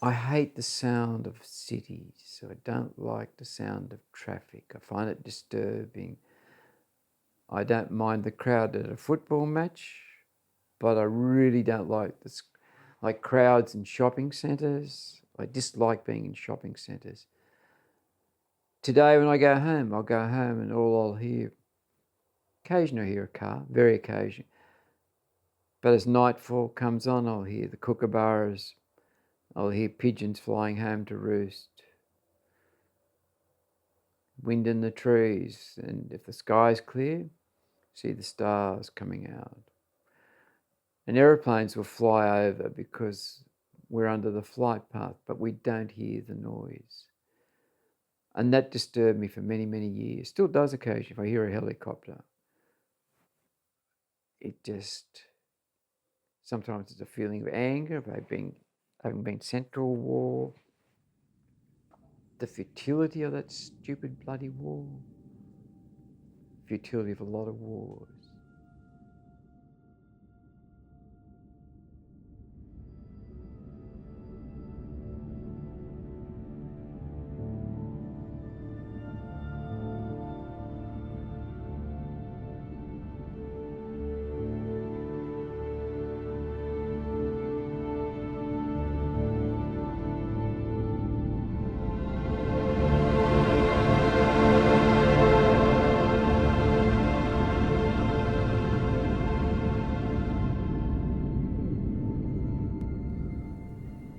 I hate the sound of cities, so I don't like the sound of traffic. I find it disturbing. I don't mind the crowd at a football match, but I really don't like this, like crowds in shopping centres. I dislike being in shopping centres. Today when I go home, I'll go home and all I'll hear, occasionally I hear a car, very occasionally, but as nightfall comes on, I'll hear the kookaburras, I'll hear pigeons flying home to roost, wind in the trees, and if the sky's clear, see the stars coming out. And aeroplanes will fly over because we're under the flight path, but we don't hear the noise. And that disturbed me for many, many years. Still does occasionally if I hear a helicopter. It just, sometimes it's a feeling of anger of having been sent to a war, the futility of that stupid bloody war, futility of a lot of wars.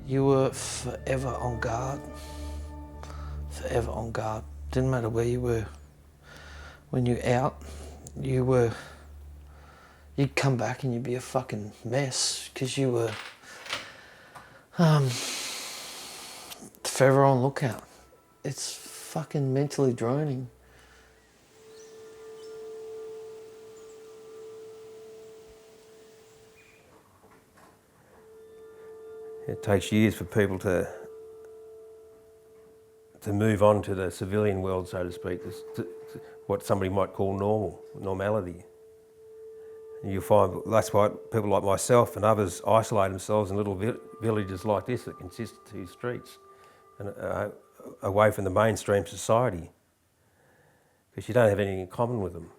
You were forever on guard. Forever on guard. Didn't matter where you were. When you're out, you'd come back and you'd be a fucking mess because you were forever on lookout. It's fucking mentally draining. It takes years for people to move on to the civilian world, so to speak, what somebody might call normality. And you'll find that's why people like myself and others isolate themselves in little villages like this that consist of 2 streets and away from the mainstream society, because you don't have anything in common with them.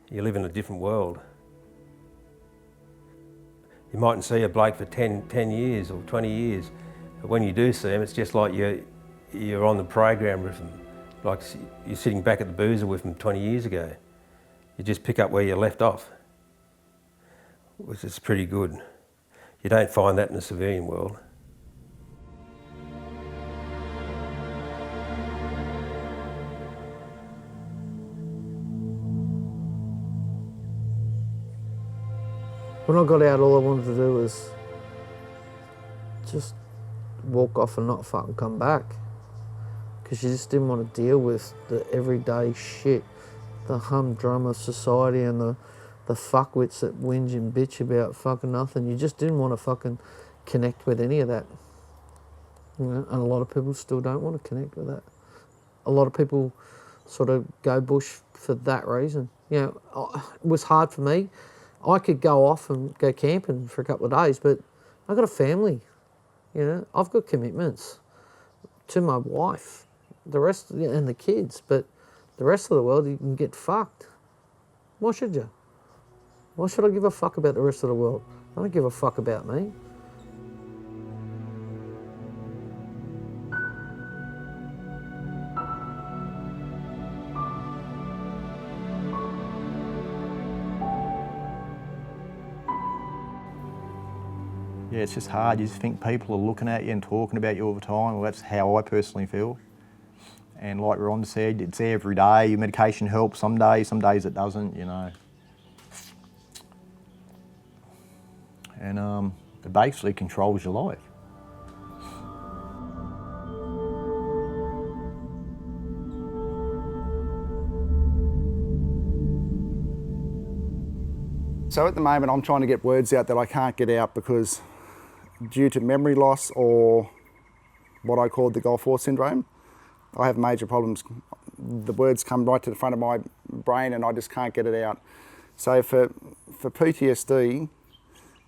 You live in a different world. You mightn't see a bloke for 10 years or 20 years, but when you do see them, it's just like you're on the program with them, like you're sitting back at the boozer with them 20 years ago. You just pick up where you left off, which is pretty good. You don't find that in the civilian world. When I got out, all I wanted to do was just walk off and not fucking come back. Because you just didn't want to deal with the everyday shit, the humdrum of society and the fuckwits that whinge and bitch about fucking nothing. You just didn't want to fucking connect with any of that. You know, and a lot of people still don't want to connect with that. A lot of people sort of go bush for that reason. You know, it was hard for me. I could go off and go camping for a couple of days, but I've got a family, you know. I've got commitments to my wife, the rest, and the kids, but the rest of the world, you can get fucked. Why should you? Why should I give a fuck about the rest of the world? I don't give a fuck about me. Yeah, it's just hard. You just think people are looking at you and talking about you all the time. Well, that's how I personally feel. And like Ron said, it's every day. Your medication helps some days it doesn't, you know. And it basically controls your life. So at the moment I'm trying to get words out that I can't get out because due to memory loss or what I call the Gulf War syndrome, I have major problems. The words come right to the front of my brain and I just can't get it out. So for PTSD,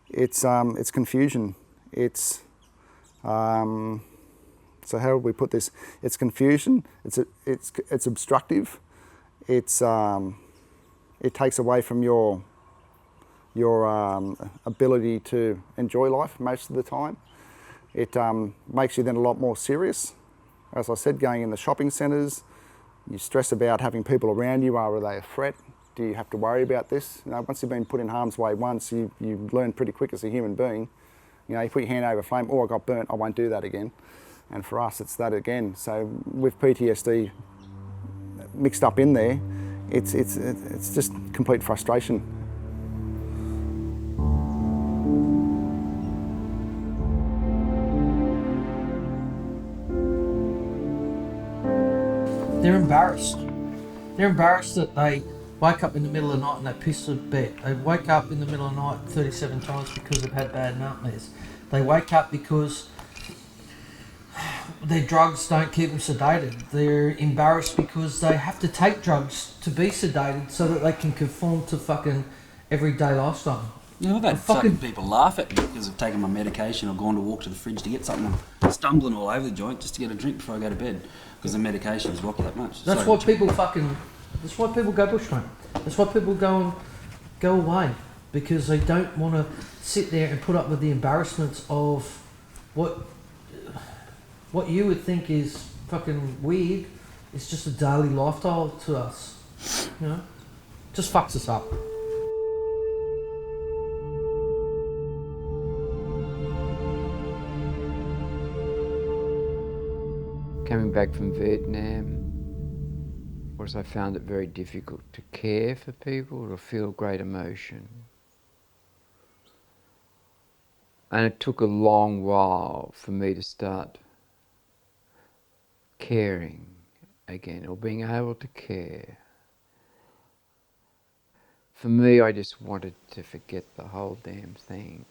It's confusion. It's so how would we put this? It's confusion. It's obstructive. It takes away from your ability to enjoy life most of the time. It makes you then a lot more serious. As I said, going in the shopping centres, you stress about having people around you. Are they a threat? Do you have to worry about this? You know, once you've been put in harm's way once, you learn pretty quick as a human being. You know, you put your hand over a flame, oh, I got burnt, I won't do that again. And for us, it's that again. So with PTSD mixed up in there, it's just complete frustration. They're embarrassed. They're embarrassed that they wake up in the middle of the night and they piss the bed. They wake up in the middle of the night 37 times because they've had bad nightmares. They wake up because their drugs don't keep them sedated. They're embarrassed because they have to take drugs to be sedated so that they can conform to fucking everyday lifestyle. You know, I've had fucking people laugh at me because I've taken my medication or gone to walk to the fridge to get something. I'm stumbling all over the joint just to get a drink before I go to bed because the medication has rocked that much. That's why people that's why people go bushman. That's why people go away, because they don't want to sit there and put up with the embarrassments of what you would think is fucking weird. It's just a daily lifestyle to us, you know. Just fucks us up. Coming back from Vietnam, was I found it very difficult to care for people, to feel great emotion. And it took a long while for me to start caring again, or being able to care. For me, I just wanted to forget the whole damn thing.